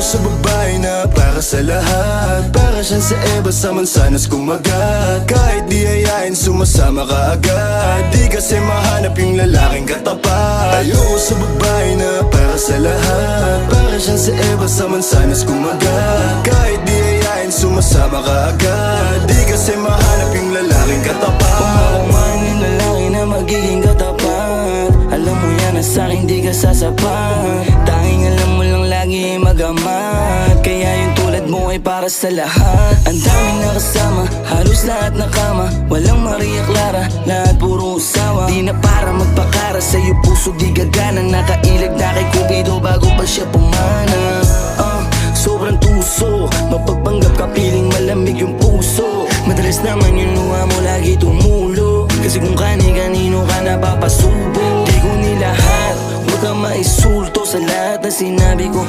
sa babae na para sa lahat. Para siyang sa Eva sa mansanas kumagat. Kahit di ayain sumasama ka agad. Di kasi mahanap yung lalaking katapat. Ayoko sa babae na para sa lahat. Para siyang sa Eva sa mansanas kumagat. Kahit di ayain sumasama ka agad. Di kasi mahanap yung lalaking katapat. Kung man yung lalaki na magiging katapat, alam mo yan na sa'kin di ka sasapat. Tanging alam mo lang lagi magamat. Kaya yung tulad mo ay para sa lahat. Ang daming nakasama, halos lahat nakama. Walang Maria Clara, lahat puro usawa. Di na para magpakara, sa'yo puso di gagana. Nakailag na kay Cupido bago pa siya pumana. Sobrang tuso, mapagpanggap ka piling malamig yung puso. Madalas naman yung luha mo lagi tumulo. Kasi kung kani-kanino ka napapasubo. Di ko nilahat, huwag kang maisulto sa lahat na sinabi ko.